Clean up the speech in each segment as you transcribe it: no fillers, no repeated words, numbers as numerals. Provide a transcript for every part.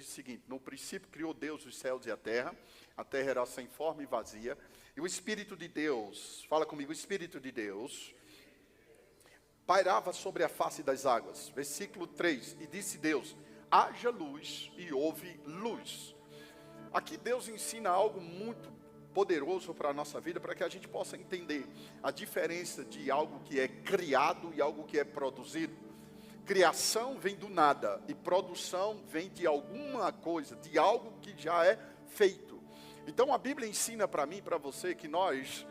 diz o seguinte: no princípio criou Deus os céus e a terra era sem forma e vazia, e o Espírito de Deus, fala comigo, o Espírito de Deus, pairava sobre a face das águas. Versículo 3, e disse Deus, haja luz, e houve luz. Aqui Deus ensina algo muito poderoso para a nossa vida, para que a gente possa entender a diferença de algo que é criado e algo que é produzido. Criação vem do nada, e produção vem de alguma coisa, de algo que já é feito. Então a Bíblia ensina para mim e para você que nós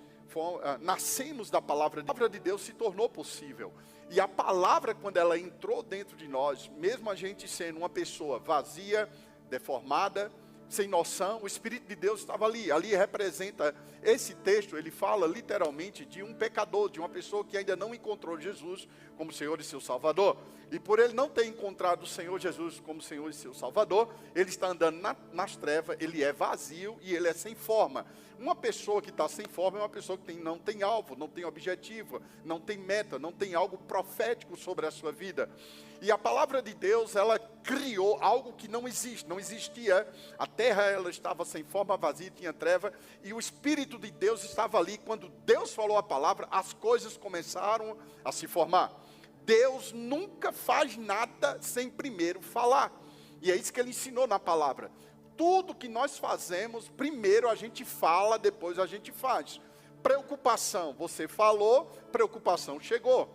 nascemos da palavra de Deus, se tornou possível. E a palavra, quando ela entrou dentro de nós, mesmo a gente sendo uma pessoa vazia, deformada, sem noção, o Espírito de Deus estava ali. Ali representa, esse texto, ele fala literalmente de um pecador, de uma pessoa que ainda não encontrou Jesus como Senhor e seu Salvador. E por ele não ter encontrado o Senhor Jesus como Senhor e seu Salvador, ele está andando nas trevas, ele é vazio e ele é sem forma. Uma pessoa que está sem forma é uma pessoa que não tem alvo, não tem objetivo, não tem meta, não tem algo profético sobre a sua vida. E a palavra de Deus, ela criou algo que não existe, não existia. A terra, ela estava sem forma, vazia, tinha treva, e o Espírito de Deus estava ali. Quando Deus falou a palavra, as coisas começaram a se formar. Deus nunca faz nada sem primeiro falar. E é isso que ele ensinou na palavra. Tudo que nós fazemos, primeiro a gente fala, depois a gente faz. Preocupação, você falou, preocupação chegou.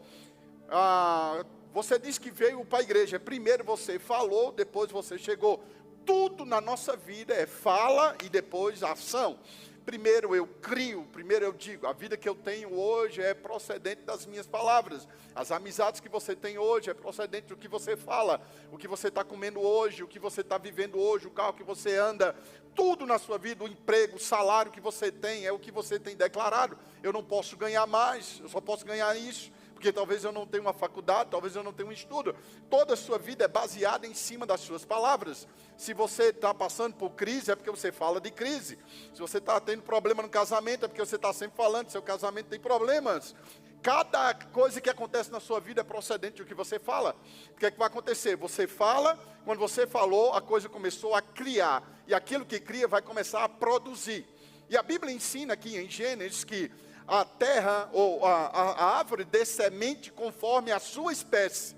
Você disse que veio para a igreja, primeiro você falou, depois você chegou. Tudo na nossa vida é fala e depois ação. Primeiro eu crio, primeiro eu digo, a vida que eu tenho hoje é procedente das minhas palavras. As amizades que você tem hoje é procedente do que você fala. O que você está comendo hoje, o que você está vivendo hoje, o carro que você anda. Tudo na sua vida, o emprego, o salário que você tem, é o que você tem declarado. Eu não posso ganhar mais, eu só posso ganhar isso. Porque talvez eu não tenha uma faculdade, talvez eu não tenha um estudo. Toda a sua vida é baseada em cima das suas palavras. Se você está passando por crise, é porque você fala de crise. Se você está tendo problema no casamento, é porque você está sempre falando que seu casamento tem problemas. Cada coisa que acontece na sua vida é procedente do que você fala. O que é que vai acontecer? Você fala, quando você falou, a coisa começou a criar. E aquilo que cria vai começar a produzir. E a Bíblia ensina aqui em Gênesis que a terra ou a árvore dê semente conforme a sua espécie.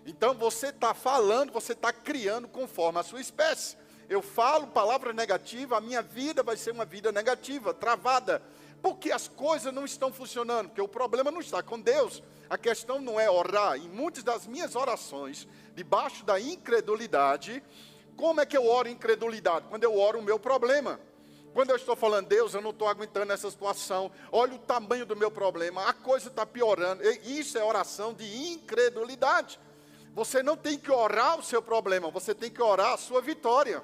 Então você está falando, você está criando conforme a sua espécie. Eu falo palavra negativa, a minha vida vai ser uma vida negativa, travada. Porque as coisas não estão funcionando, porque o problema não está com Deus. A questão não é orar. Em muitas das minhas orações, debaixo da incredulidade, como é que eu oro incredulidade? Quando eu oro o meu problema. Quando eu estou falando, Deus, eu não estou aguentando essa situação, olha o tamanho do meu problema, a coisa está piorando. Isso é oração de incredulidade. Você não tem que orar o seu problema, você tem que orar a sua vitória.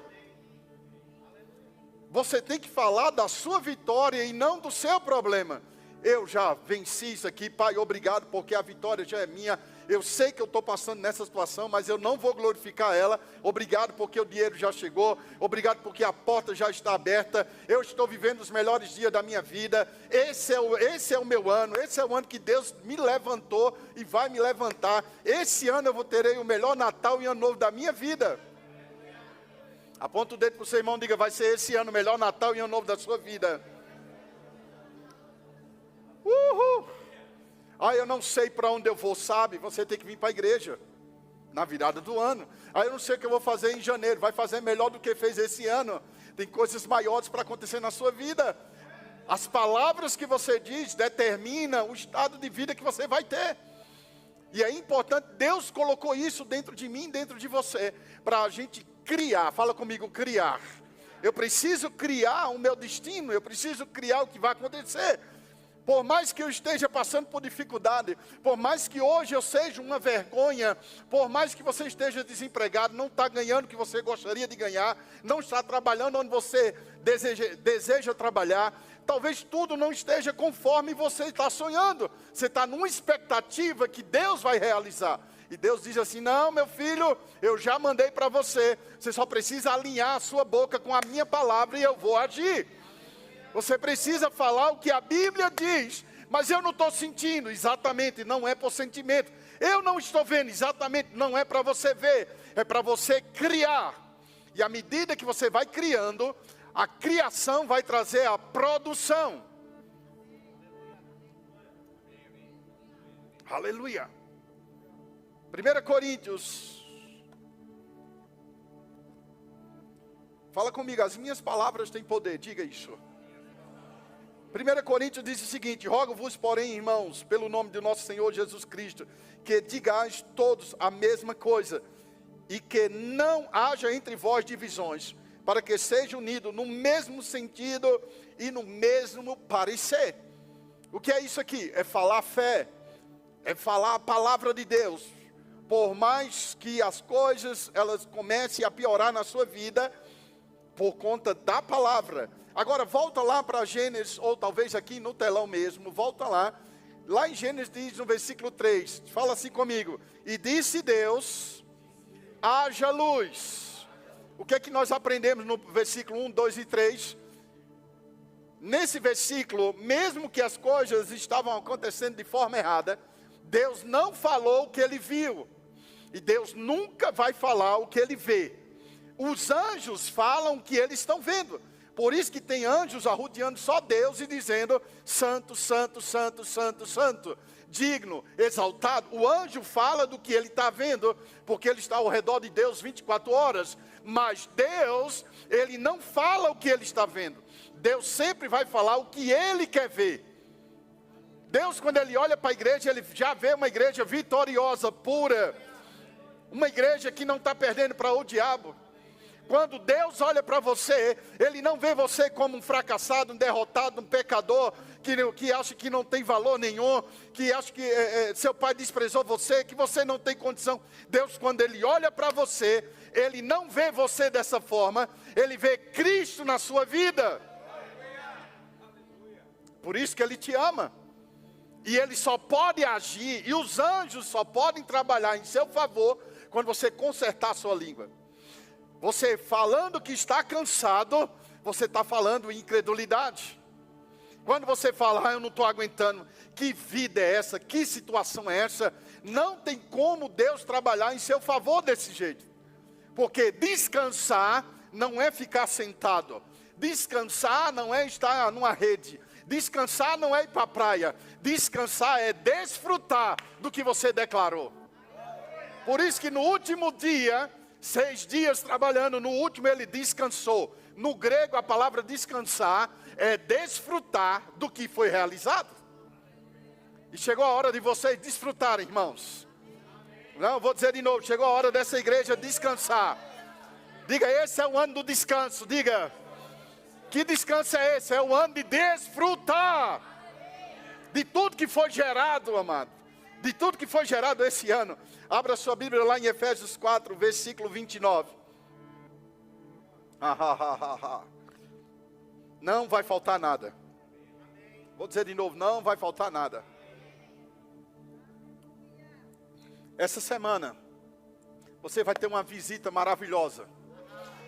Você tem que falar da sua vitória e não do seu problema. Eu já venci isso aqui, Pai, obrigado, porque a vitória já é minha. Eu sei que eu estou passando nessa situação, mas eu não vou glorificar ela. Obrigado porque o dinheiro já chegou. Obrigado porque a porta já está aberta. Eu estou vivendo os melhores dias da minha vida. Esse é o meu ano. Esse é o ano que Deus me levantou e vai me levantar. Esse ano eu terei o melhor Natal e Ano Novo da minha vida. Aponta o dedo para o seu irmão e diga, vai ser esse ano o melhor Natal e Ano Novo da sua vida. Uhul! Eu não sei para onde eu vou, sabe? Você tem que vir para a igreja na virada do ano. Eu não sei o que eu vou fazer em janeiro. Vai fazer melhor do que fez esse ano. Tem coisas maiores para acontecer na sua vida. As palavras que você diz determinam o estado de vida que você vai ter. E é importante, Deus colocou isso dentro de mim, dentro de você, para a gente criar. Fala comigo, criar. Eu preciso criar o meu destino. Eu preciso criar o que vai acontecer. Por mais que eu esteja passando por dificuldade, por mais que hoje eu seja uma vergonha, por mais que você esteja desempregado, não está ganhando o que você gostaria de ganhar, não está trabalhando onde você deseja trabalhar, talvez tudo não esteja conforme você está sonhando, você está numa expectativa que Deus vai realizar. E Deus diz assim, não, meu filho, eu já mandei para você, você só precisa alinhar a sua boca com a minha palavra e eu vou agir. Você precisa falar o que a Bíblia diz, mas eu não estou sentindo, exatamente, não é por sentimento. Eu não estou vendo, exatamente, não é para você ver, é para você criar. E à medida que você vai criando, a criação vai trazer a produção. Aleluia. 1 Coríntios. Fala comigo, as minhas palavras têm poder, diga isso. 1 Coríntios diz o seguinte: rogo-vos, porém, irmãos, pelo nome do nosso Senhor Jesus Cristo, que digais todos a mesma coisa, e que não haja entre vós divisões, para que seja unido no mesmo sentido e no mesmo parecer. O que é isso aqui? É falar fé, é falar a palavra de Deus. Por mais que as coisas elas comecem a piorar na sua vida, por conta da palavra. Agora volta lá para Gênesis, ou talvez aqui no telão mesmo, volta lá. Lá em Gênesis diz no versículo 3, fala assim comigo: e disse Deus, haja luz. O que é que nós aprendemos no versículo 1, 2 e 3? Nesse versículo, mesmo que as coisas estavam acontecendo de forma errada, Deus não falou o que ele viu. E Deus nunca vai falar o que ele vê. Os anjos falam o que eles estão vendo. Por isso que tem anjos arrodeando só Deus e dizendo: santo, santo, santo, santo, santo, digno, exaltado. O anjo fala do que ele está vendo, porque ele está ao redor de Deus 24 horas. Mas Deus, ele não fala o que ele está vendo. Deus sempre vai falar o que ele quer ver. Deus, quando ele olha para a igreja, ele já vê uma igreja vitoriosa, pura. Uma igreja que não está perdendo para o diabo. Quando Deus olha para você, Ele não vê você como um fracassado, um derrotado, um pecador, que acha que não tem valor nenhum, que acha que seu pai desprezou você, que você não tem condição. Deus, quando Ele olha para você, Ele não vê você dessa forma, Ele vê Cristo na sua vida. Por isso que Ele te ama. E Ele só pode agir, e os anjos só podem trabalhar em seu favor, quando você consertar a sua língua. Você falando que está cansado, você está falando incredulidade. Quando você fala: eu não estou aguentando, que vida é essa, que situação é essa? Não tem como Deus trabalhar em seu favor desse jeito. Porque descansar não é ficar sentado. Descansar não é estar numa rede. Descansar não é ir para a praia. Descansar é desfrutar do que você declarou. Por isso que no último dia, 6 dias trabalhando, no último ele descansou. No grego a palavra descansar é desfrutar do que foi realizado. E chegou a hora de vocês desfrutarem, irmãos. Não, vou dizer de novo, chegou a hora dessa igreja descansar. Diga: esse é o ano do descanso. Diga: que descanso é esse? É o ano de desfrutar de tudo que foi gerado, amado. De tudo que foi gerado esse ano. Abra sua Bíblia lá em Efésios 4, versículo 29. Não vai faltar nada. Vou dizer de novo, não vai faltar nada. Essa semana, você vai ter uma visita maravilhosa.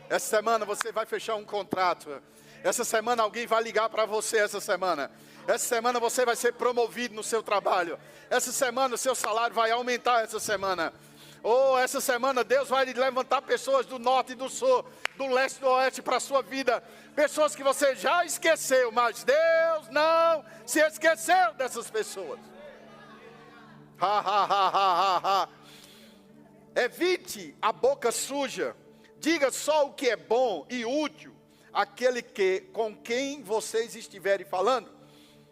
Essa semana você vai fechar um contrato. Essa semana alguém vai ligar para você essa semana. Essa semana você vai ser promovido no seu trabalho. Essa semana o seu salário vai aumentar essa semana. Ou essa semana Deus vai levantar pessoas do norte e do sul, do leste e do oeste para a sua vida. Pessoas que você já esqueceu, mas Deus não se esqueceu dessas pessoas. Evite a boca suja. Diga só o que é bom e útil àquele com quem vocês estiverem falando,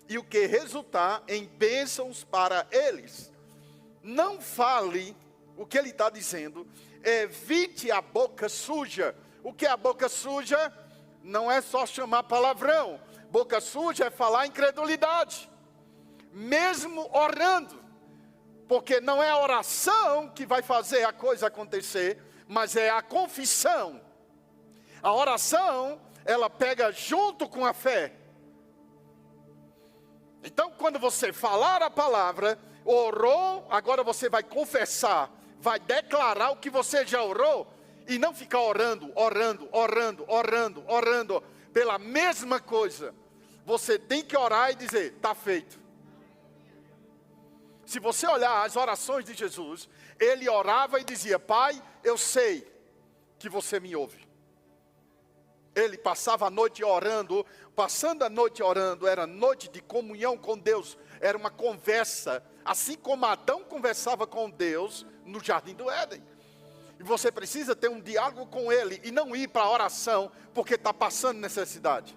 e o que resultar em bênçãos para eles. Não fale, o que ele está dizendo, evite a boca suja. O que é a boca suja? Não é só chamar palavrão. Boca suja é falar incredulidade, mesmo orando, porque não é a oração que vai fazer a coisa acontecer, mas é a confissão. A oração, ela pega junto com a fé. Então, quando você falar a palavra, orou, agora você vai confessar, vai declarar o que você já orou, e não ficar orando pela mesma coisa. Você tem que orar e dizer: está feito. Se você olhar as orações de Jesus, ele orava e dizia: Pai, eu sei que você me ouve. Ele passava a noite orando, passando a noite orando, era noite de comunhão com Deus, era uma conversa, assim como Adão conversava com Deus no Jardim do Éden. E você precisa ter um diálogo com Ele e não ir para a oração porque está passando necessidade,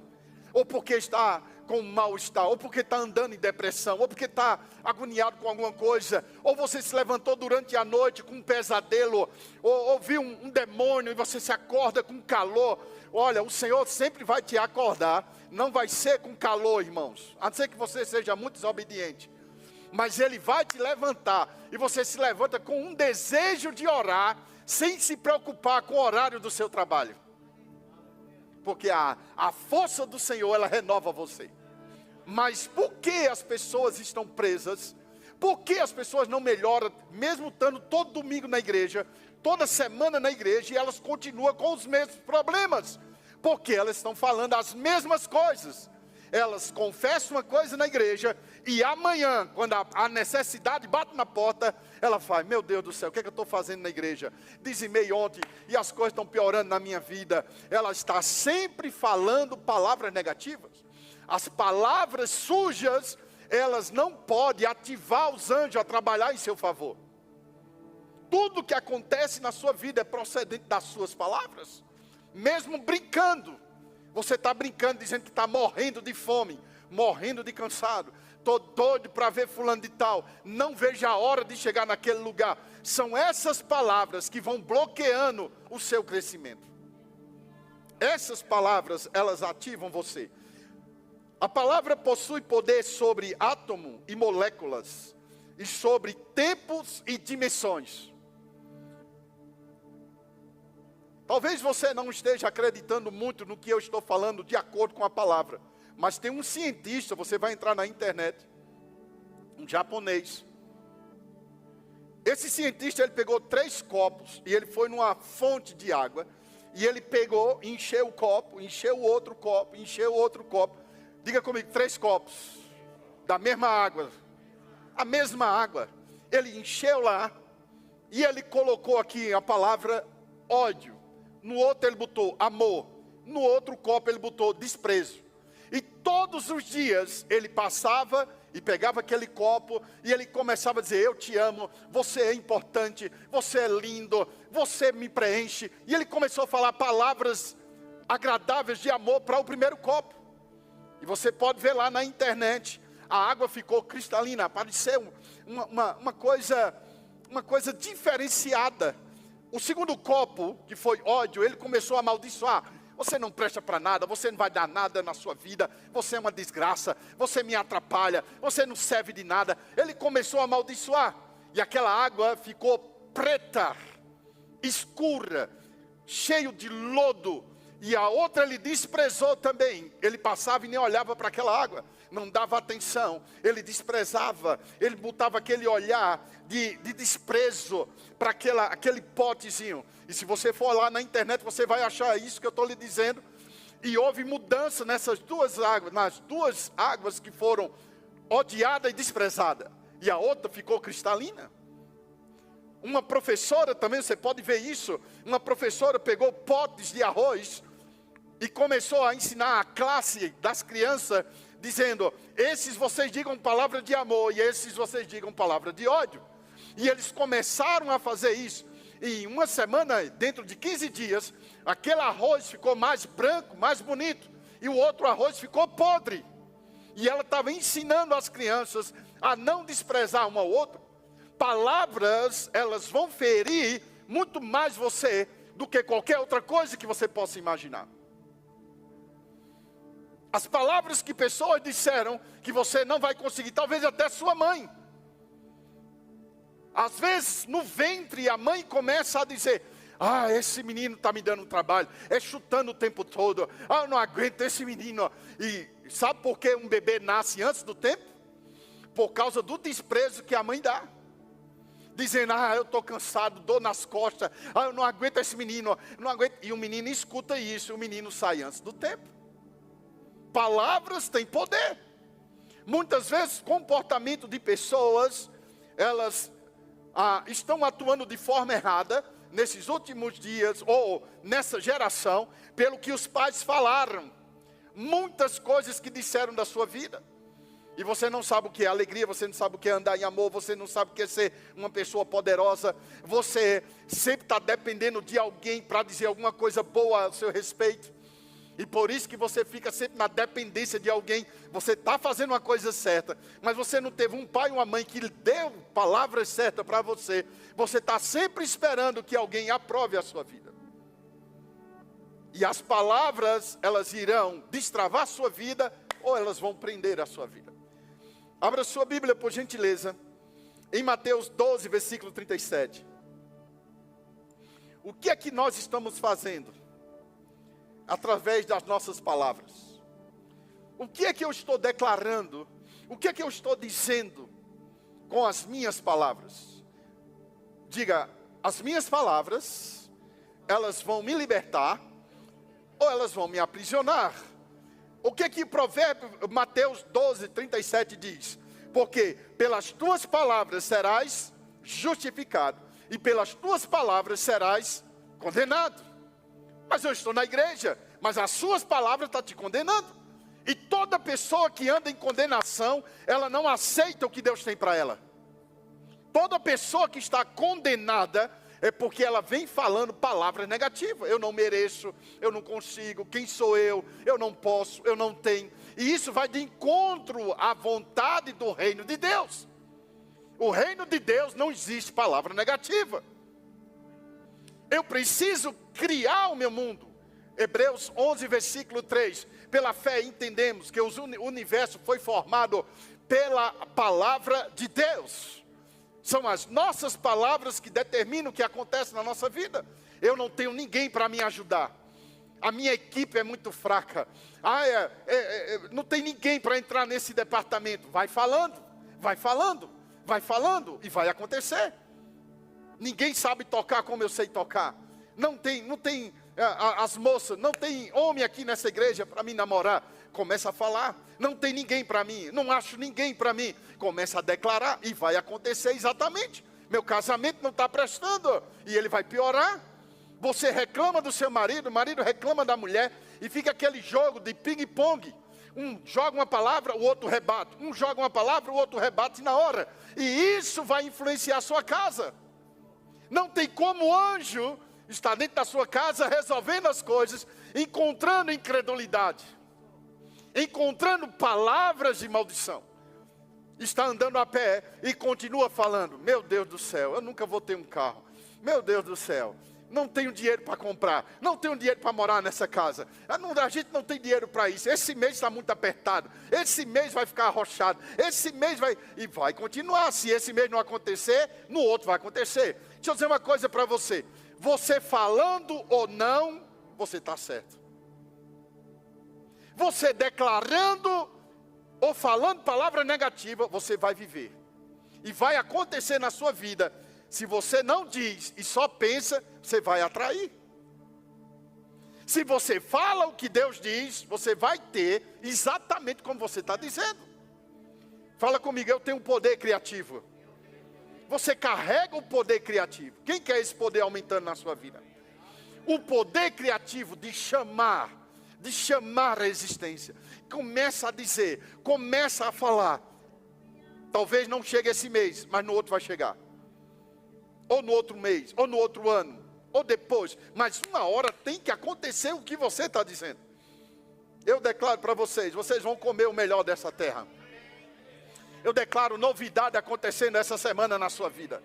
ou porque está com mal-estar, ou porque está andando em depressão, ou porque está agoniado com alguma coisa, ou você se levantou durante a noite com um pesadelo, ou viu um demônio e você se acorda com calor. Olha, o Senhor sempre vai te acordar, não vai ser com calor, irmãos, a não ser que você seja muito desobediente, mas Ele vai te levantar, e você se levanta com um desejo de orar, sem se preocupar com o horário do seu trabalho, porque a força do Senhor, ela renova você. Mas por que as pessoas estão presas? Por que as pessoas não melhoram, mesmo estando todo domingo na igreja, toda semana na igreja, e elas continuam com os mesmos problemas? Porque elas estão falando as mesmas coisas. Elas confessam uma coisa na igreja, e amanhã, quando a necessidade bate na porta, ela faz: meu Deus do céu, o que é que eu estou fazendo na igreja? Dizimei ontem, e as coisas estão piorando na minha vida. Ela está sempre falando palavras negativas. As palavras sujas, elas não podem ativar os anjos a trabalhar em seu favor. Tudo que acontece na sua vida é procedente das suas palavras. Mesmo brincando, você está brincando, dizendo que está morrendo de fome, morrendo de cansado, estou doido para ver fulano de tal, não vejo a hora de chegar naquele lugar. São essas palavras que vão bloqueando o seu crescimento. Essas palavras, elas ativam você. A palavra possui poder sobre átomo e moléculas, e sobre tempos e dimensões. Talvez você não esteja acreditando muito no que eu estou falando de acordo com a palavra, mas tem um cientista, você vai entrar na internet, um japonês. Esse cientista, ele pegou 3 copos, e ele foi numa fonte de água, e ele pegou, encheu o copo, encheu o outro copo, encheu o outro copo. Diga comigo, 3 copos, da mesma água, a mesma água. Ele encheu lá, e ele colocou aqui a palavra ódio. No outro ele botou amor, no outro copo ele botou desprezo. E todos os dias ele passava e pegava aquele copo, e ele começava a dizer: eu te amo, você é importante, você é lindo, você me preenche. E ele começou a falar palavras agradáveis de amor para o primeiro copo. E você pode ver lá na internet, a água ficou cristalina, pareceu uma coisa diferenciada. O segundo copo, que foi ódio, ele começou a amaldiçoar: você não presta para nada, você não vai dar nada na sua vida, você é uma desgraça, você me atrapalha, você não serve de nada. Ele começou a amaldiçoar, e aquela água ficou preta, escura, cheio de lodo. E a outra ele desprezou também. Ele passava e nem olhava para aquela água, não dava atenção, ele desprezava, ele botava aquele olhar de desprezo para aquele potezinho. E se você for lá na internet, você vai achar isso que eu estou lhe dizendo. E houve mudança nessas 2 águas, nas 2 águas que foram odiada e desprezada, e a outra ficou cristalina. Uma professora também, você pode ver isso, uma professora pegou potes de arroz e começou a ensinar a classe das crianças, dizendo: esses vocês digam palavra de amor, e esses vocês digam palavra de ódio. E eles começaram a fazer isso, e em uma semana, dentro de 15 dias, aquele arroz ficou mais branco, mais bonito, e o outro arroz ficou podre. E ela estava ensinando as crianças a não desprezar um ao outro. Palavras, elas vão ferir muito mais você do que qualquer outra coisa que você possa imaginar. As palavras que pessoas disseram que você não vai conseguir, talvez até sua mãe. Às vezes no ventre a mãe começa a dizer: ah, esse menino está me dando um trabalho, é chutando o tempo todo, ah, eu não aguento esse menino. E sabe por que um bebê nasce antes do tempo? Por causa do desprezo que a mãe dá. Dizendo: ah, eu estou cansado, dor nas costas, ah, eu não aguento esse menino, não aguento. E o menino escuta isso, o menino sai antes do tempo. Palavras têm poder. Muitas vezes, comportamento de pessoas, elas estão atuando de forma errada, nesses últimos dias, ou nessa geração, pelo que os pais falaram. Muitas coisas que disseram da sua vida. E você não sabe o que é alegria, você não sabe o que é andar em amor, você não sabe o que é ser uma pessoa poderosa. Você sempre está dependendo de alguém para dizer alguma coisa boa a seu respeito. E por isso que você fica sempre na dependência de alguém. Você está fazendo uma coisa certa, mas você não teve um pai e uma mãe que lhe deu palavras certas para você. Você está sempre esperando que alguém aprove a sua vida. E as palavras, elas irão destravar a sua vida, ou elas vão prender a sua vida. Abra sua Bíblia, por gentileza, em Mateus 12, versículo 37. O que é que nós estamos fazendo através das nossas palavras? O que é que eu estou declarando? O que é que eu estou dizendo com as minhas palavras? Diga, as minhas palavras, elas vão me libertar ou elas vão me aprisionar? O que é que Mateus 12, 37 diz? Porque pelas tuas palavras serás justificado, e pelas tuas palavras serás condenado. Mas eu estou na igreja, mas as suas palavras estão te condenando. E toda pessoa que anda em condenação, ela não aceita o que Deus tem para ela. Toda pessoa que está condenada, é porque ela vem falando palavras negativas. Eu não mereço, eu não consigo, quem sou eu não posso, eu não tenho. E isso vai de encontro à vontade do reino de Deus. O reino de Deus não existe palavra negativa. Eu preciso criar o meu mundo. Hebreus 11, versículo 3. Pela fé entendemos que o universo foi formado pela palavra de Deus. São as nossas palavras que determinam o que acontece na nossa vida. Eu não tenho ninguém para me ajudar. A minha equipe é muito fraca. Não tem ninguém para entrar nesse departamento. Vai falando, vai falando, vai falando e vai acontecer. Ninguém sabe tocar como eu sei tocar. Não tem as moças, não tem homem aqui nessa igreja para me namorar. Começa a falar, não tem ninguém para mim, não acho ninguém para mim. Começa a declarar e vai acontecer exatamente. Meu casamento não está prestando e ele vai piorar. Você reclama do seu marido, o marido reclama da mulher e fica aquele jogo de ping-pong. Um joga uma palavra, o outro rebate. Um joga uma palavra, o outro rebate na hora. E isso vai influenciar a sua casa. Não tem como o anjo estar dentro da sua casa resolvendo as coisas, encontrando incredulidade, encontrando palavras de maldição. Está andando a pé e continua falando: meu Deus do céu, eu nunca vou ter um carro. Meu Deus do céu, não tenho dinheiro para comprar, não tenho dinheiro para morar nessa casa. A gente não tem dinheiro para isso. Esse mês está muito apertado, esse mês vai ficar arrochado, esse mês vai... E vai continuar. Se esse mês não acontecer, no outro vai acontecer. Deixa eu dizer uma coisa para você. Você falando ou não, você está certo. Você declarando ou falando palavra negativa, você vai viver. E vai acontecer na sua vida. Se você não diz e só pensa, você vai atrair. Se você fala o que Deus diz, você vai ter exatamente como você está dizendo. Fala comigo, eu tenho um poder criativo. Você carrega o poder criativo. Quem quer esse poder aumentando na sua vida? O poder criativo de chamar a existência. Começa a dizer, começa a falar. Talvez não chegue esse mês, mas no outro vai chegar. Ou no outro mês, ou no outro ano, ou depois. Mas uma hora tem que acontecer o que você está dizendo. Eu declaro para vocês, vocês vão comer o melhor dessa terra. Eu declaro novidade acontecendo essa semana na sua vida.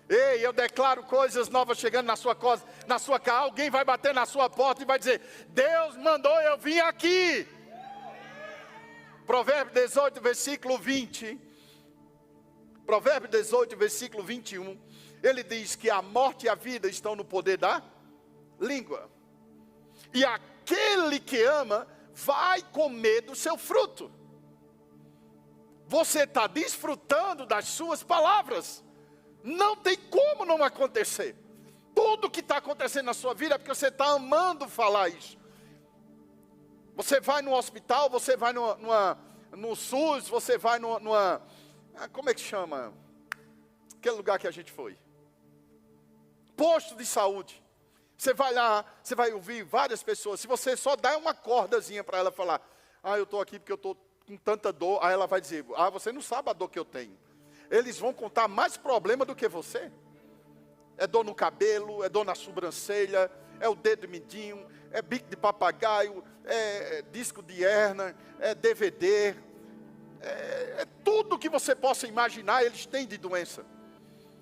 Ei, eu declaro coisas novas chegando na sua casa. Alguém vai bater na sua porta e vai dizer: Deus mandou eu vir aqui. Provérbio 18, versículo 20. Provérbio 18, versículo 21. Ele diz que a morte e a vida estão no poder da língua. E aquele que ama vai comer do seu fruto. Você está desfrutando das suas palavras. Não tem como não acontecer. Tudo que está acontecendo na sua vida é porque você está amando falar isso. Você vai no hospital, você vai no SUS, você vai como é que chama? Aquele lugar que a gente foi. Posto de saúde. Você vai lá, você vai ouvir várias pessoas. Se você só dá uma cordazinha para ela falar, eu estou aqui porque eu estou com tanta dor. Aí ela vai dizer, você não sabe a dor que eu tenho. Eles vão contar mais problema do que você. É dor no cabelo, é dor na sobrancelha, é o dedo mindinho, é bico de papagaio, é disco de hernia, é DVD. É tudo que você possa imaginar, eles têm de doença.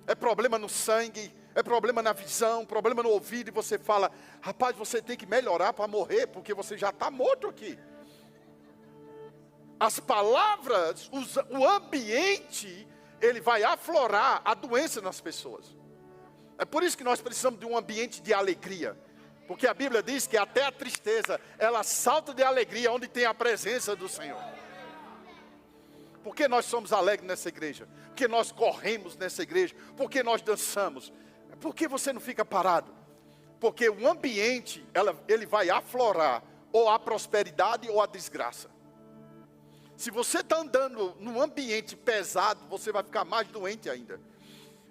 É problema no sangue, é problema na visão, problema no ouvido. E você fala, rapaz, você tem que melhorar para morrer, porque você já está morto aqui. As palavras, o ambiente, ele vai aflorar a doença nas pessoas. É por isso que nós precisamos de um ambiente de alegria. Porque a Bíblia diz que até a tristeza, ela salta de alegria onde tem a presença do Senhor. Por que nós somos alegres nessa igreja? Porque nós corremos nessa igreja? Porque nós dançamos? Por que você não fica parado? Porque o ambiente, ele vai aflorar ou a prosperidade ou a desgraça. Se você está andando num ambiente pesado, você vai ficar mais doente ainda.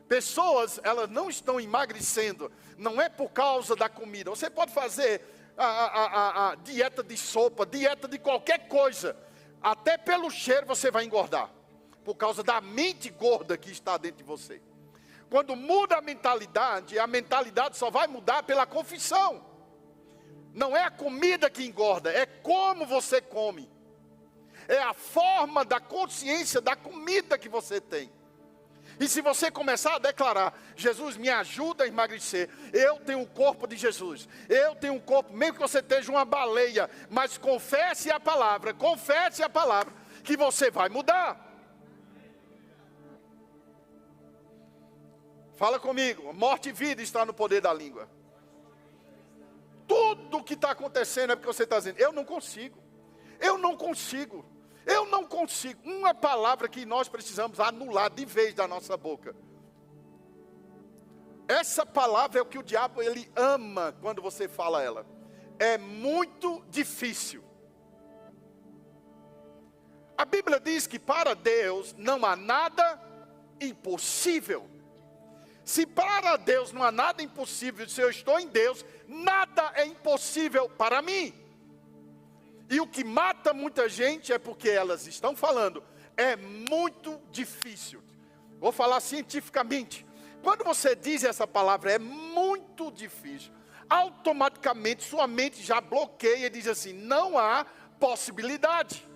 Pessoas, elas não estão emagrecendo, não é por causa da comida. Você pode fazer a dieta de sopa, dieta de qualquer coisa. Até pelo cheiro você vai engordar. Por causa da mente gorda que está dentro de você. Quando muda a mentalidade só vai mudar pela confissão. Não é a comida que engorda, é como você come. É a forma da consciência da comida que você tem. E se você começar a declarar, Jesus me ajuda a emagrecer, eu tenho o corpo de Jesus, eu tenho um corpo, mesmo que você esteja uma baleia, mas confesse a palavra, que você vai mudar. Fala comigo, morte e vida está no poder da língua. Tudo o que está acontecendo é porque você está dizendo, eu não consigo. Uma palavra que nós precisamos anular de vez da nossa boca. Essa palavra é o que o diabo ele ama quando você fala ela. É muito difícil. A Bíblia diz que para Deus não há nada impossível. Se para Deus não há nada impossível, se eu estou em Deus, nada é impossível para mim. E o que mata muita gente é porque elas estão falando, é muito difícil. Vou falar cientificamente. Quando você diz essa palavra, é muito difícil, automaticamente sua mente já bloqueia e diz assim, não há possibilidade.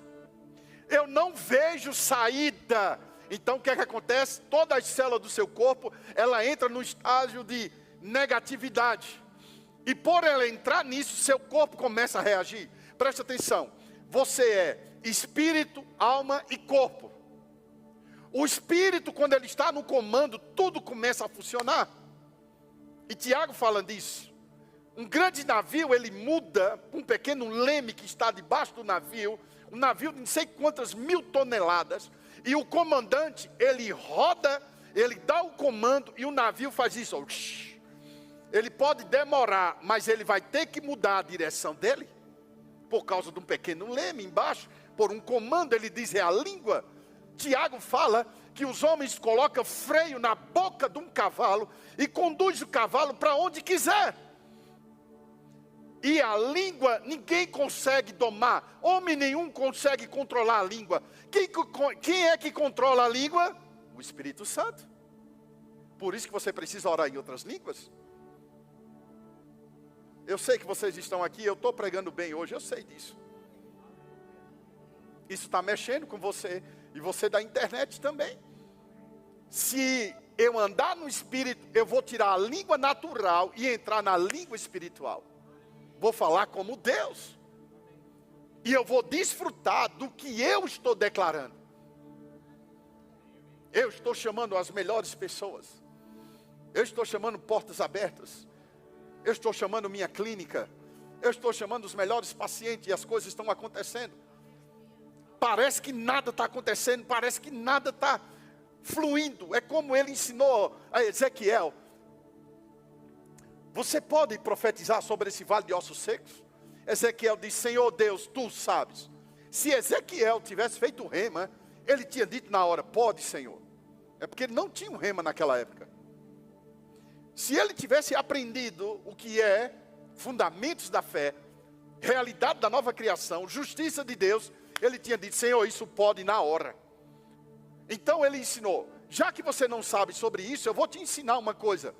Eu não vejo saída. Então o que é que acontece? Todas as células do seu corpo, ela entra no estágio de negatividade. E por ela entrar nisso, seu corpo começa a reagir. Presta atenção, você é espírito, alma e corpo. O espírito, quando ele está no comando, tudo começa a funcionar. E Tiago fala disso. Um grande navio, ele muda um pequeno leme que está debaixo do navio, um navio de não sei quantas 1000 toneladas, e o comandante, ele roda, ele dá o comando, e o navio faz isso. Ó, ele pode demorar, mas ele vai ter que mudar a direção dele. Por causa de um pequeno leme embaixo, por um comando, ele diz, é a língua. Tiago fala que os homens colocam freio na boca de um cavalo e conduz o cavalo para onde quiser. E a língua ninguém consegue domar, homem nenhum consegue controlar a língua. Quem é que controla a língua? O Espírito Santo. Por isso que você precisa orar em outras línguas. Eu sei que vocês estão aqui, eu estou pregando bem hoje, eu sei disso. Isso está mexendo com você, e você da internet também. Se eu andar no Espírito, eu vou tirar a língua natural e entrar na língua espiritual. Vou falar como Deus. E eu vou desfrutar do que eu estou declarando. Eu estou chamando as melhores pessoas. Eu estou chamando portas abertas. Eu estou chamando minha clínica. Eu estou chamando os melhores pacientes e as coisas estão acontecendo. Parece que nada está acontecendo, parece que nada está fluindo. É como ele ensinou a Ezequiel. Você pode profetizar sobre esse vale de ossos secos? Ezequiel diz, Senhor Deus, tu sabes. Se Ezequiel tivesse feito o rema, ele tinha dito na hora, pode, Senhor. É porque ele não tinha um rema naquela época. Se ele tivesse aprendido o que é fundamentos da fé, realidade da nova criação, justiça de Deus, ele tinha dito: Senhor, isso pode na hora. Então ele ensinou: já que você não sabe sobre isso, eu vou te ensinar uma coisa.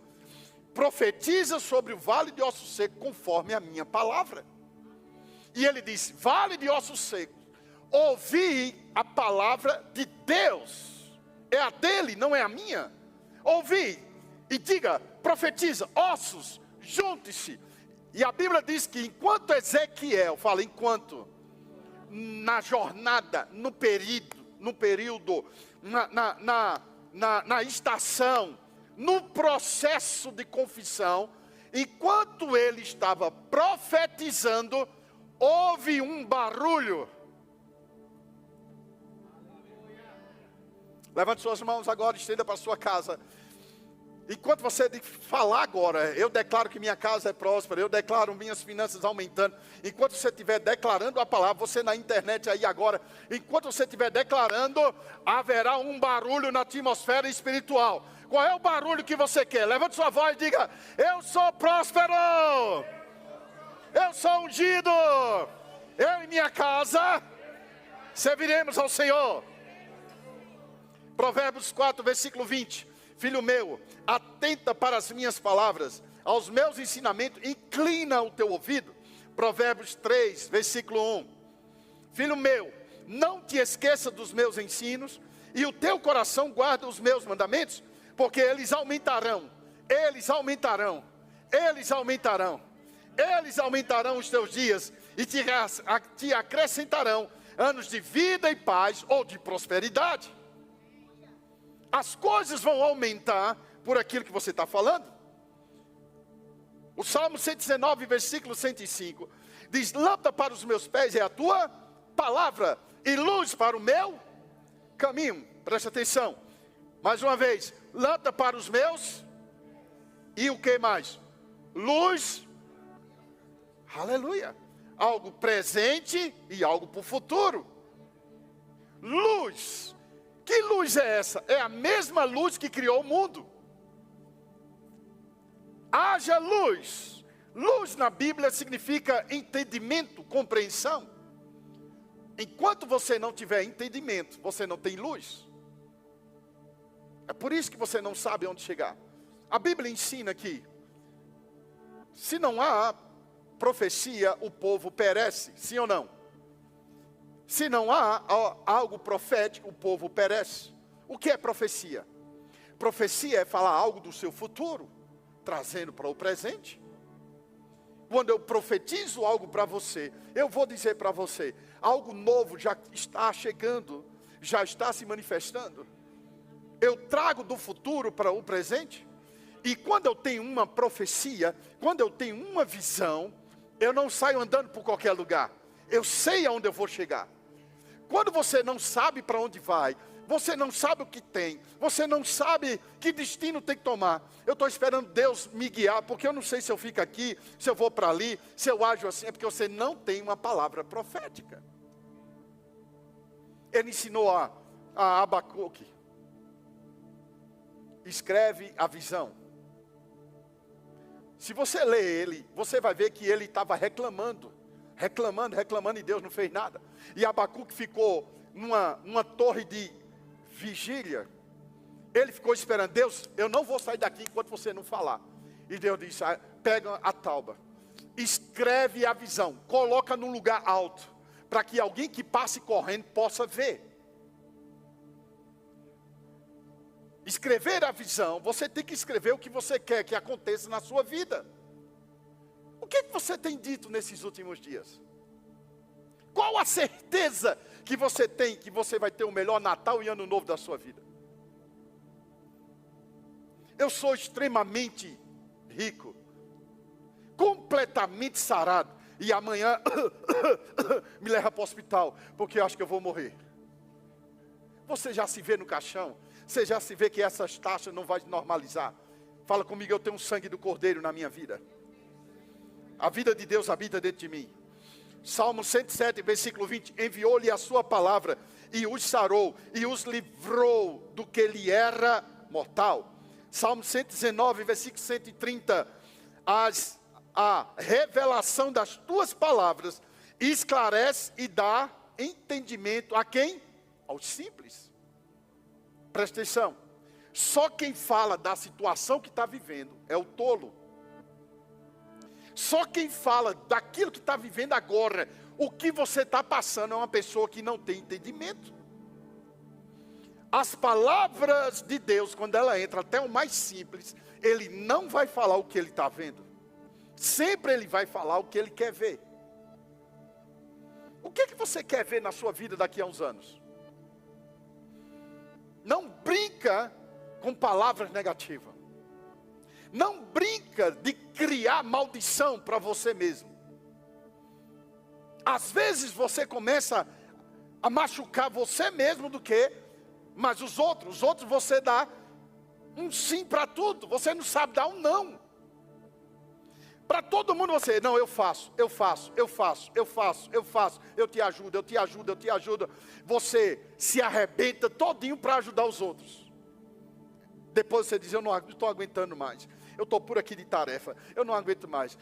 Profetiza sobre o vale de ossos secos conforme a minha palavra. E ele disse: vale de ossos secos, ouvi a palavra de Deus. É a dele, não é a minha. Ouvi e diga, profetiza, ossos, junte-se. E a Bíblia diz que enquanto Ezequiel, fala enquanto, na jornada, no período, na estação, no processo de confissão, enquanto ele estava profetizando, houve um barulho. Levante suas mãos agora, estenda para a sua casa. Enquanto você falar agora, eu declaro que minha casa é próspera, eu declaro minhas finanças aumentando. Enquanto você estiver declarando a palavra, você na internet aí agora, enquanto você estiver declarando, haverá um barulho na atmosfera espiritual. Qual é o barulho que você quer? Levante sua voz e diga: eu sou próspero, eu sou ungido, eu e minha casa serviremos ao Senhor. Provérbios 4, versículo 20. Filho meu, atenta para as minhas palavras, aos meus ensinamentos, inclina o teu ouvido. Provérbios 3, versículo 1. Filho meu, não te esqueça dos meus ensinos, e o teu coração guarda os meus mandamentos, porque eles aumentarão, eles aumentarão, eles aumentarão, eles aumentarão os teus dias, e te acrescentarão anos de vida e paz, ou de prosperidade. As coisas vão aumentar por aquilo que você está falando. O Salmo 119, versículo 105, diz: lâmpada para os meus pés é a tua palavra, e luz para o meu caminho. Presta atenção, mais uma vez: lâmpada para os meus, e o que mais? Luz, aleluia, algo presente e algo para o futuro. Luz. Que luz é essa? É a mesma luz que criou o mundo. Haja luz. Luz na Bíblia significa entendimento, compreensão. Enquanto você não tiver entendimento, você não tem luz. É por isso que você não sabe onde chegar. A Bíblia ensina que se não há profecia, o povo perece, sim ou não? Se não há algo profético, o povo perece. O que é profecia? Profecia é falar algo do seu futuro, trazendo para o presente. Quando eu profetizo algo para você, eu vou dizer para você, algo novo já está chegando, já está se manifestando. Eu trago do futuro para o presente. E quando eu tenho uma profecia, quando eu tenho uma visão, eu não saio andando por qualquer lugar. Eu sei aonde eu vou chegar. Quando você não sabe para onde vai, você não sabe o que tem, você não sabe que destino tem que tomar. Eu estou esperando Deus me guiar, porque eu não sei se eu fico aqui, se eu vou para ali, se eu ajo assim, é porque você não tem uma palavra profética. Ele ensinou a Abacuque: escreve a visão. Se você ler ele, você vai ver que ele estava reclamando, e Deus não fez nada. E Abacuque ficou numa torre de vigília. Ele ficou esperando: Deus, eu não vou sair daqui enquanto você não falar. E Deus disse: pega a tauba, escreve a visão, coloca num lugar alto, para que alguém que passe correndo possa ver. Escrever a visão, você tem que escrever o que você quer que aconteça na sua vida. O que você tem dito nesses últimos dias? Qual a certeza que você tem que você vai ter o melhor Natal e Ano Novo da sua vida? Eu sou extremamente rico, completamente sarado, e amanhã me leva para o hospital, porque eu acho que eu vou morrer. Você já se vê no caixão? Você já se vê que essas taxas não vão normalizar? Fala comigo: eu tenho um sangue do Cordeiro na minha vida. A vida de Deus habita dentro de mim. Salmo 107, versículo 20. Enviou-lhe a sua palavra, e os sarou, e os livrou do que lhe era mortal. Salmo 119, versículo 130. A revelação das tuas palavras esclarece e dá entendimento a quem? Aos simples. Presta atenção. Só quem fala da situação que está vivendo é o tolo. Só quem fala daquilo que está vivendo agora, o que você está passando, é uma pessoa que não tem entendimento. As palavras de Deus, quando ela entra até o mais simples, ele não vai falar o que ele está vendo. Sempre ele vai falar o que ele quer ver. O que você quer ver na sua vida daqui a uns anos? Não brinca com palavras negativas. Não brinca de criar maldição para você mesmo. Às vezes você começa a machucar você mesmo mas os outros você dá um sim para tudo. Você não sabe dar um não. Para todo mundo você, não, eu faço, eu te ajudo. Você se arrebenta todinho para ajudar os outros. Depois você diz, eu não estou aguentando mais. Eu estou por aqui de tarefa, eu não aguento mais.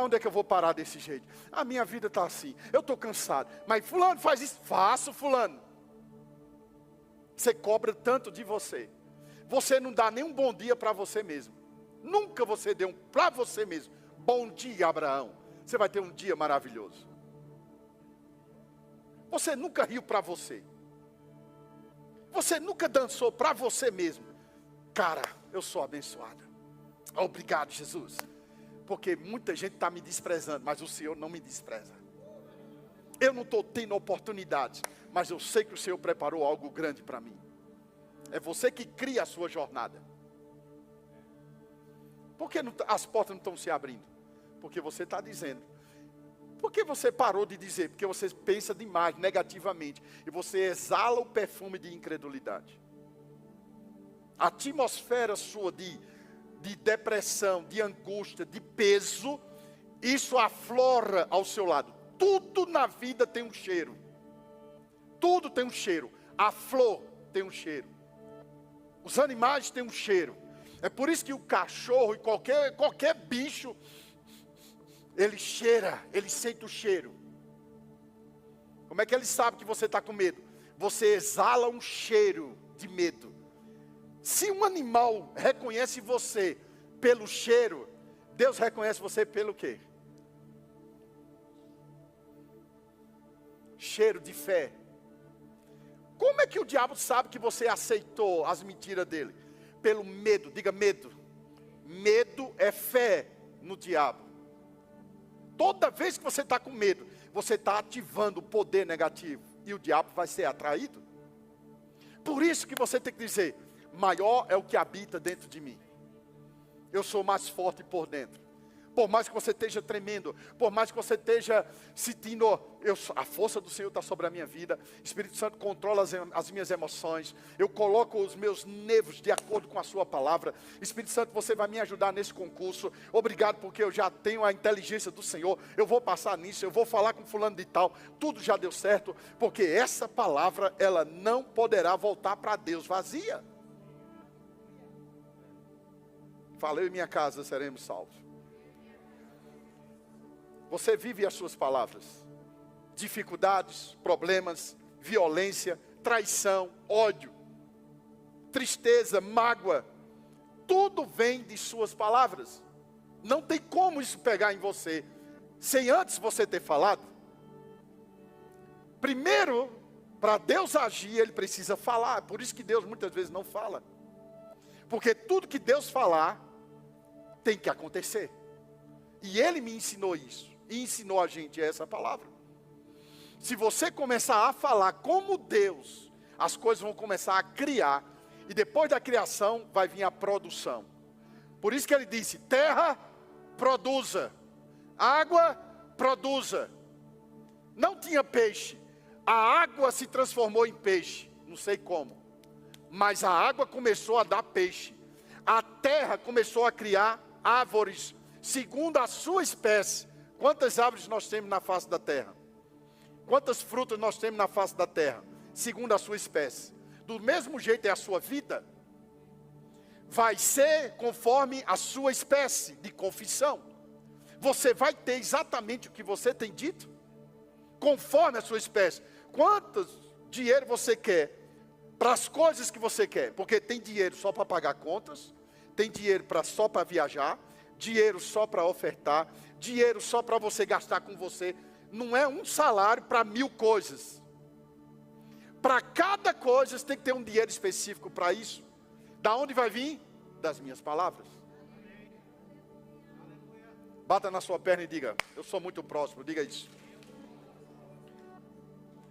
Onde é que eu vou parar desse jeito? A minha vida está assim, eu estou cansado. Mas fulano faz isso, faço fulano. Você cobra tanto de você. Você não dá nem um bom dia para você mesmo. Nunca você deu para você mesmo. Bom dia, Abraão. Você vai ter um dia maravilhoso. Você nunca riu para você. Você nunca dançou para você mesmo. Cara, eu sou abençoada. Obrigado, Jesus. Porque muita gente está me desprezando, mas o Senhor não me despreza. Eu não estou tendo oportunidades, mas eu sei que o Senhor preparou algo grande para mim. É você que cria a sua jornada. Por que as portas não estão se abrindo? Porque você está dizendo. Por que você parou de dizer? Porque você pensa demais negativamente. E você exala o perfume de incredulidade. A atmosfera sua de depressão, de angústia, de peso, isso aflora ao seu lado. Tudo na vida tem um cheiro. Tudo tem um cheiro. A flor tem um cheiro. Os animais têm um cheiro. É por isso que o cachorro e qualquer bicho, ele cheira, ele sente o cheiro. Como é que ele sabe que você está com medo? Você exala um cheiro de medo. Se um animal reconhece você pelo cheiro, Deus reconhece você pelo quê? Cheiro de fé. Como é que o diabo sabe que você aceitou as mentiras dele? Pelo medo, diga medo. Medo é fé no diabo. Toda vez que você está com medo, você está ativando o poder negativo. E o diabo vai ser atraído. Por isso que você tem que dizer, maior é o que habita dentro de mim. Eu sou mais forte por dentro. Por mais que você esteja tremendo, por mais que você esteja sentindo, a força do Senhor está sobre a minha vida. Espírito Santo controla as minhas emoções. Eu coloco os meus nervos de acordo com a sua palavra. Espírito Santo, você vai me ajudar nesse concurso. Obrigado porque eu já tenho a inteligência do Senhor. Eu vou passar nisso, eu vou falar com fulano de tal. Tudo já deu certo, porque essa palavra, ela não poderá voltar para Deus vazia. Falei em minha casa, seremos salvos. Você vive as suas palavras. Dificuldades, problemas, violência, traição, ódio, tristeza, mágoa. Tudo vem de suas palavras. Não tem como isso pegar em você sem antes você ter falado. Primeiro, para Deus agir, Ele precisa falar. Por isso que Deus muitas vezes não fala. Porque tudo que Deus falar, tem que acontecer. E Ele me ensinou isso. E ensinou a gente essa palavra. Se você começar a falar como Deus, as coisas vão começar a criar. E depois da criação, vai vir a produção. Por isso que Ele disse, terra, produza. Água, produza. Não tinha peixe. A água se transformou em peixe. Não sei como. Mas a água começou a dar peixe. A terra começou a criar árvores, segundo a sua espécie. Quantas árvores nós temos na face da terra? Quantas frutas nós temos na face da terra? Segundo a sua espécie. Do mesmo jeito é a sua vida. vai ser conforme a sua espécie de confissão. Você vai ter exatamente o que você tem dito, conforme a sua espécie. Quanto dinheiro você quer para as coisas que você quer? Porque tem dinheiro só para pagar contas, tem dinheiro só para viajar, dinheiro só para ofertar, dinheiro só para você gastar com você. Não é um salário para 1000 coisas. Para cada coisa você tem que ter um dinheiro específico para isso. Da onde vai vir? Das minhas palavras. Bata na sua perna e diga: eu sou muito próximo. Diga isso.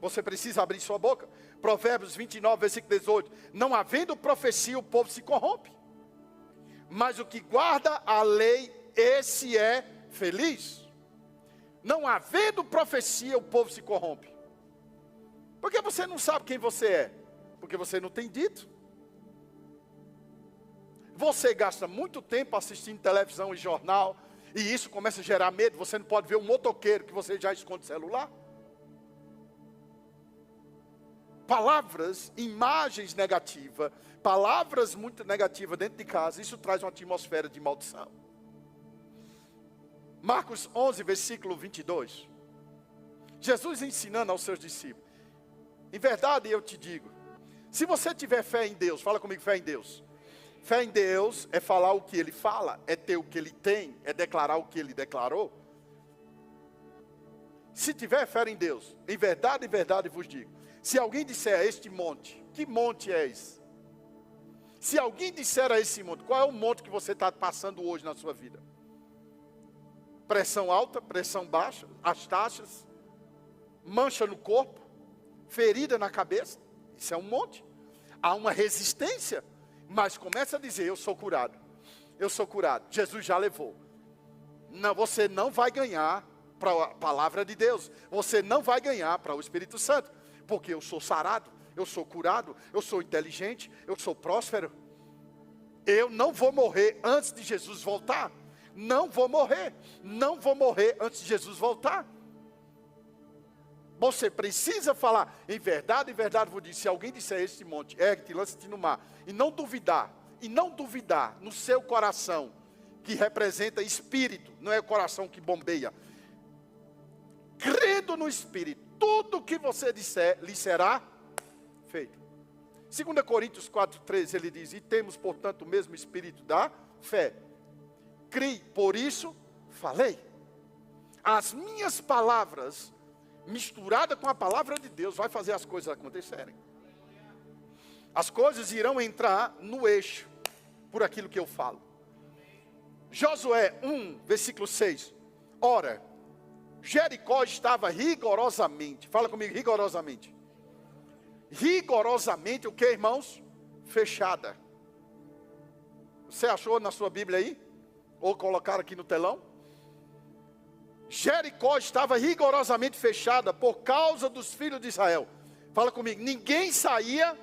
Você precisa abrir sua boca. Provérbios 29, versículo 18. Não havendo profecia, o povo se corrompe. Mas o que guarda a lei, esse é feliz. Não havendo profecia, o povo se corrompe. Porque você não sabe quem você é. Porque você não tem dito. Você gasta muito tempo assistindo televisão e jornal. E isso começa a gerar medo. Você não pode ver um motoqueiro que você já esconde celular. Palavras, imagens negativas, palavras muito negativas dentro de casa, isso traz uma atmosfera de maldição. Marcos 11, versículo 22. Jesus ensinando aos seus discípulos: em verdade eu te digo, se você tiver fé em Deus, fala comigo, fé em Deus. Fé em Deus é falar o que Ele fala, é ter o que Ele tem, é declarar o que Ele declarou. Se tiver fé em Deus, em verdade vos digo, se alguém disser a este monte, que monte é esse? Se alguém disser a esse monte, qual é o monte que você está passando hoje na sua vida? Pressão alta, pressão baixa, as taxas, mancha no corpo, ferida na cabeça, isso é um monte. Há uma resistência, mas começa a dizer: eu sou curado, eu sou curado, Jesus já levou. Não, você não vai ganhar para a palavra de Deus, você não vai ganhar para o Espírito Santo, porque eu sou sarado, eu sou curado, eu sou inteligente, eu sou próspero. Eu não vou morrer antes de Jesus voltar. Não vou morrer antes de Jesus voltar. Você precisa falar: em verdade vos digo, se alguém disser este monte, ergue-te, lança-te no mar, e não duvidar no seu coração, que representa espírito, não é o coração que bombeia, crendo no espírito, tudo que você disser, lhe será feito. 2 Coríntios 4:13, ele diz: e temos, portanto, o mesmo espírito da fé. Criei, por isso falei. As minhas palavras, misturada com a palavra de Deus, vai fazer as coisas acontecerem. As coisas irão entrar no eixo, por aquilo que eu falo. Josué 1, versículo 6. Ora, Jericó estava rigorosamente, fala comigo, rigorosamente. Rigorosamente o que, irmãos? Fechada. Você achou na sua Bíblia aí? Ou colocaram aqui no telão? Jericó estava rigorosamente fechada por causa dos filhos de Israel. Fala comigo, ninguém saía,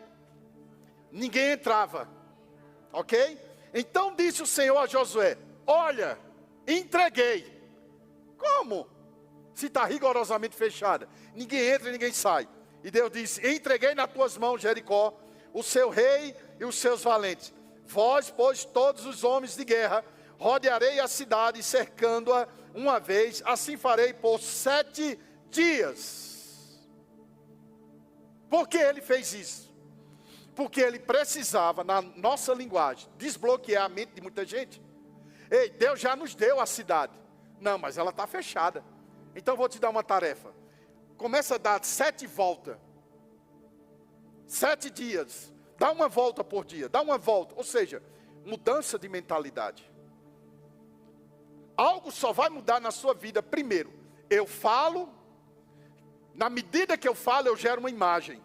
ninguém entrava. Ok? Então disse o Senhor a Josué: olha, entreguei. Como? Se está rigorosamente fechada, ninguém entra e ninguém sai. E Deus disse: entreguei nas tuas mãos, Jericó, o seu rei e os seus valentes. Vós, pois, todos os homens de guerra, rodearei a cidade, cercando-a uma vez, assim farei por 7 dias. Por que ele fez isso? Porque ele precisava, na nossa linguagem, desbloquear a mente de muita gente. Ei, Deus já nos deu a cidade. Não, mas ela está fechada. Então eu vou te dar uma tarefa. Começa a dar 7 voltas. 7 dias. Dá uma volta por dia. Dá uma volta. Ou seja, mudança de mentalidade. Algo só vai mudar na sua vida. Primeiro, eu falo. Na medida que eu falo, eu gero uma imagem.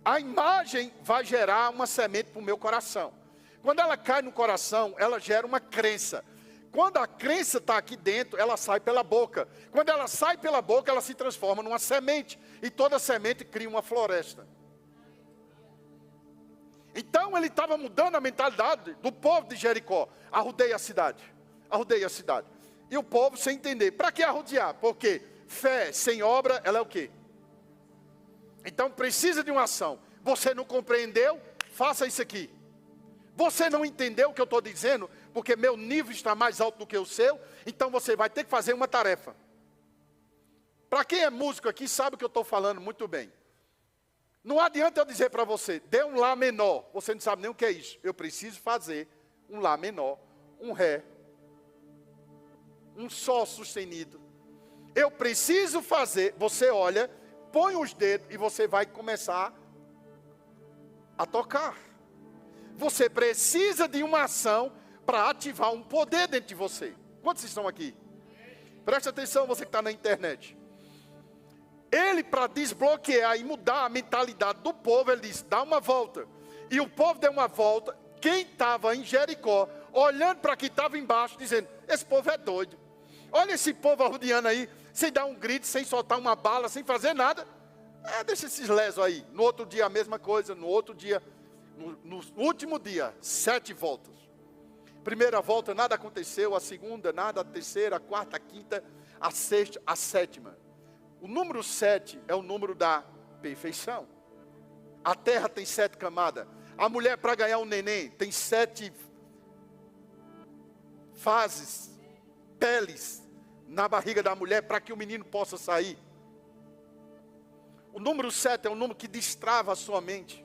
A imagem vai gerar uma semente para o meu coração. Quando ela cai no coração, ela gera uma crença. Quando a crença está aqui dentro, ela sai pela boca. Quando ela sai pela boca, ela se transforma numa semente. E toda semente cria uma floresta. Então ele estava mudando a mentalidade do povo de Jericó. Arrodeia a cidade. Arrodeia a cidade. E o povo sem entender. Para que arrodear? Porque fé sem obra, ela é o quê? Então precisa de uma ação. Você não compreendeu? Faça isso aqui. Você não entendeu o que eu estou dizendo, porque meu nível está mais alto do que o seu, então você vai ter que fazer uma tarefa. Para quem é músico aqui, sabe o que eu estou falando muito bem. Não adianta eu dizer para você, dê um Lá menor, você não sabe nem o que é isso. Eu preciso fazer um Lá menor, um Ré, um Sol sustenido. Eu preciso fazer, você olha, põe os dedos e você vai começar a tocar. Você precisa de uma ação para ativar um poder dentro de você. Quantos estão aqui? Preste atenção, você que está na internet. Ele, para desbloquear e mudar a mentalidade do povo, ele disse, dá uma volta. E o povo deu uma volta. Quem estava em Jericó, olhando para quem estava embaixo, dizendo, esse povo é doido. Olha esse povo arrodeando aí, sem dar um grito, sem soltar uma bala, sem fazer nada. Deixa esses lesos aí. No outro dia a mesma coisa, no outro dia, no último dia, 7 voltas. Primeira volta, nada aconteceu. A segunda, nada. A terceira, a quarta, a quinta, a sexta, a sétima. O número 7 é o número da perfeição. A terra tem 7 camadas. A mulher, para ganhar um neném, tem 7 fases, peles na barriga da mulher para que o menino possa sair. O número 7 é o número que destrava a sua mente.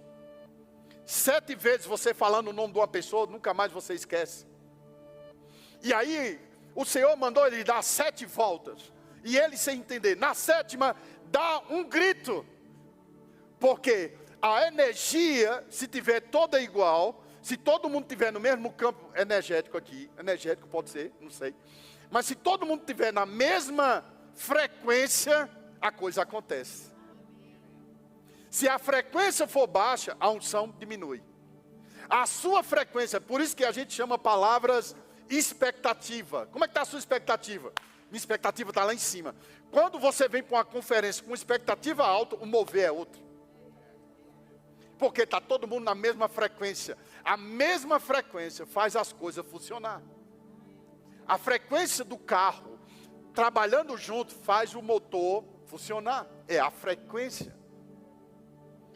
7 vezes você falando o nome de uma pessoa, nunca mais você esquece. E aí, o Senhor mandou ele dar 7 voltas. E ele, sem entender, na 7ª, dá um grito. Porque a energia, se tiver toda igual, se todo mundo tiver no mesmo campo energético aqui, energético pode ser, não sei. Mas se todo mundo tiver na mesma frequência, a coisa acontece. Se a frequência for baixa, a unção diminui. A sua frequência, por isso que a gente chama palavras expectativa. Como é que está a sua expectativa? Minha expectativa está lá em cima. Quando você vem para uma conferência com expectativa alta, o mover é outro. Porque está todo mundo na mesma frequência. A mesma frequência faz as coisas funcionar. A frequência do carro, trabalhando junto, faz o motor funcionar. É a frequência.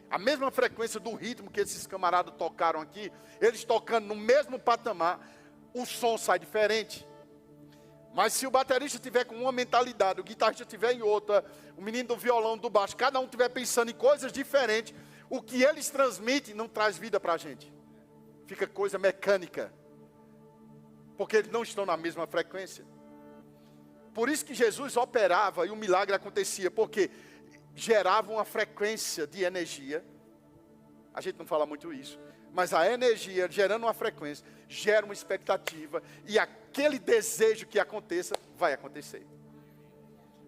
A mesma frequência do ritmo que esses camaradas tocaram aqui, eles tocando no mesmo patamar, o som sai diferente. Mas se o baterista tiver com uma mentalidade, o guitarrista tiver em outra, o menino do violão, do baixo, cada um tiver pensando em coisas diferentes, o que eles transmitem não traz vida para a gente. Fica coisa mecânica. Porque eles não estão na mesma frequência. Por isso que Jesus operava e o milagre acontecia, porque gerava uma frequência de energia. A gente não fala muito isso. Mas a energia, gerando uma frequência, gera uma expectativa. E aquele desejo que aconteça, vai acontecer.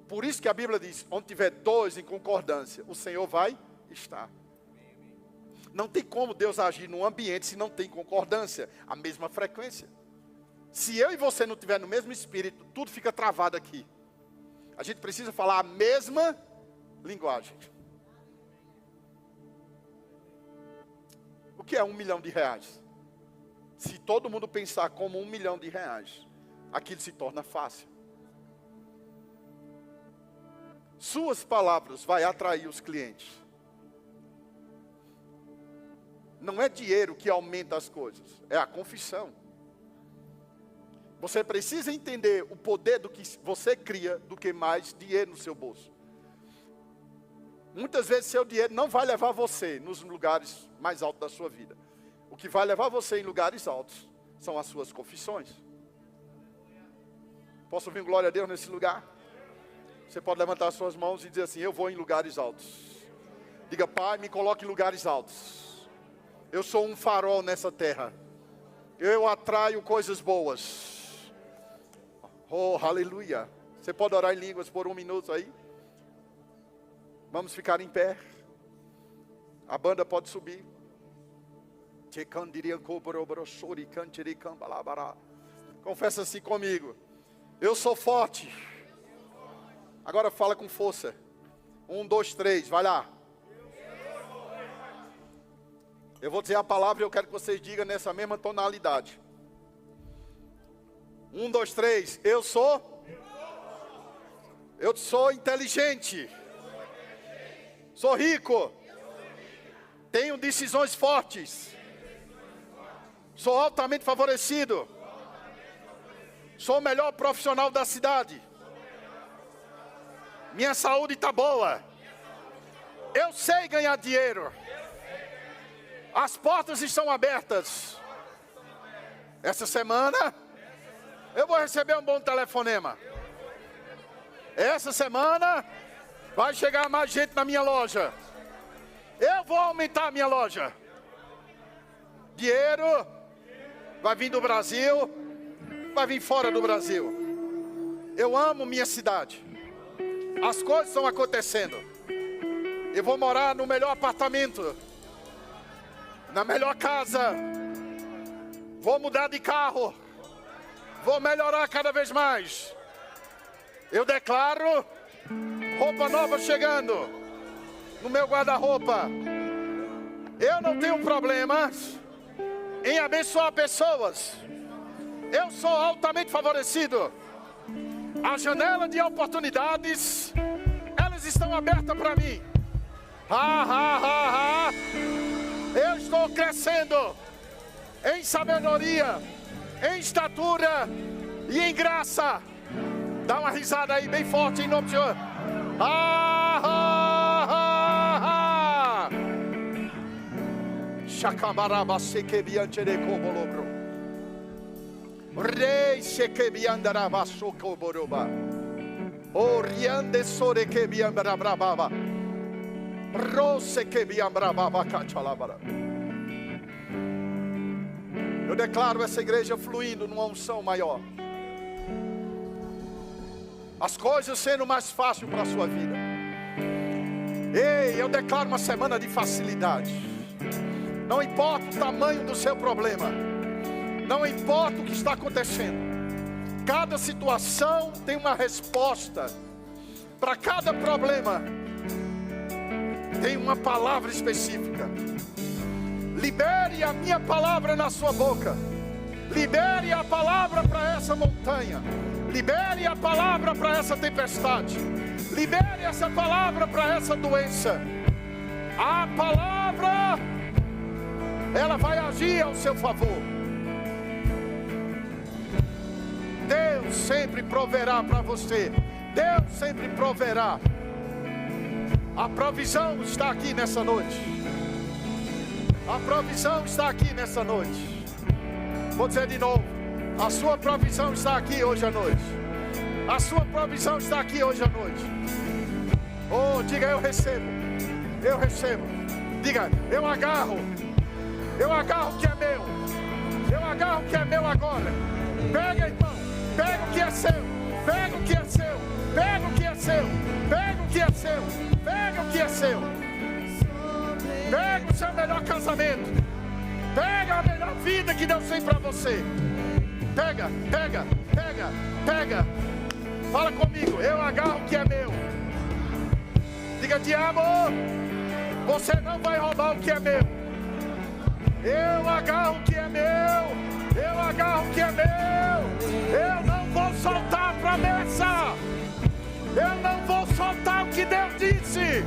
Por isso que a Bíblia diz, onde tiver 2 em concordância, o Senhor vai estar. Não tem como Deus agir num ambiente se não tem concordância, a mesma frequência. Se eu e você não estiver no mesmo espírito, tudo fica travado aqui. A gente precisa falar a mesma linguagem. O que é R$1 milhão? Se todo mundo pensar como R$1 milhão, aquilo se torna fácil. Suas palavras vai atrair os clientes. Não é dinheiro que aumenta as coisas, é a confissão. Você precisa entender o poder do que você cria do que mais dinheiro no seu bolso. Muitas vezes seu dinheiro não vai levar você nos lugares mais altos da sua vida. O que vai levar você em lugares altos são as suas confissões. Posso ouvir glória a Deus nesse lugar? Você pode levantar as suas mãos e dizer assim, eu vou em lugares altos. Diga, Pai, me coloque em lugares altos. Eu sou um farol nessa terra. Eu atraio coisas boas. Oh, aleluia. Você pode orar em línguas por 1 minuto aí? Vamos ficar em pé. A banda pode subir. Confessa assim comigo. Eu sou forte. Agora fala com força. 1, 2, 3, vai lá. Eu vou dizer a palavra e eu quero que vocês digam nessa mesma tonalidade. 1, 2, 3. Eu sou inteligente. Sou rico. Tenho decisões fortes. Sou altamente favorecido. Sou o melhor profissional da cidade. Minha saúde está boa. Eu sei ganhar dinheiro. As portas estão abertas. Essa semana eu vou receber um bom telefonema. Essa semana vai chegar mais gente na minha loja. Eu vou aumentar a minha loja. Dinheiro vai vir do Brasil, vai vir fora do Brasil. Eu amo minha cidade. As coisas estão acontecendo. Eu vou morar no melhor apartamento, na melhor casa. Vou mudar de carro. Vou melhorar cada vez mais. Eu declaro roupa nova chegando no meu guarda-roupa. Eu não tenho problemas em abençoar pessoas. Eu sou altamente favorecido. A janela de oportunidades, elas estão abertas para mim. Eu estou crescendo em sabedoria, em estatura e em graça. Dá uma risada aí bem forte em nome do Senhor. Shakamaraba sekebianchereko bolobro. Rei sekebiandaraba sokoboroba. Oriande sore kebiambrababa. Rose kebiambrababa kachalabara. Eu declaro essa igreja fluindo numa unção maior. As coisas sendo mais fáceis para a sua vida. Ei, eu declaro uma semana de facilidade. Não importa o tamanho do seu problema. Não importa o que está acontecendo. Cada situação tem uma resposta. Para cada problema tem uma palavra específica. Libere a minha palavra na sua boca. Libere a palavra para essa montanha. Libere a palavra para essa tempestade. Libere essa palavra para essa doença. A palavra, ela vai agir ao seu favor. Deus sempre proverá para você. Deus sempre proverá. A provisão está aqui nessa noite. A provisão está aqui nessa noite. Vou dizer de novo. A sua provisão está aqui hoje à noite. A sua provisão está aqui hoje à noite. Oh, diga, eu recebo. Eu recebo. Diga, eu agarro. Eu agarro o que é meu. Eu agarro o que é meu agora. Pega, irmão. Pega o que é seu. Pega o que é seu. Pega o que é seu. Pega o que é seu. Pega o que é seu. Pega o seu melhor casamento. Pega a melhor vida que Deus tem para você. Pega, pega, pega, pega. Fala comigo, eu agarro o que é meu. Diga, diabo, você não vai roubar o que é meu. Eu agarro o que é meu. Eu agarro o que é meu. Eu não vou soltar a promessa. Eu não vou soltar o que Deus disse.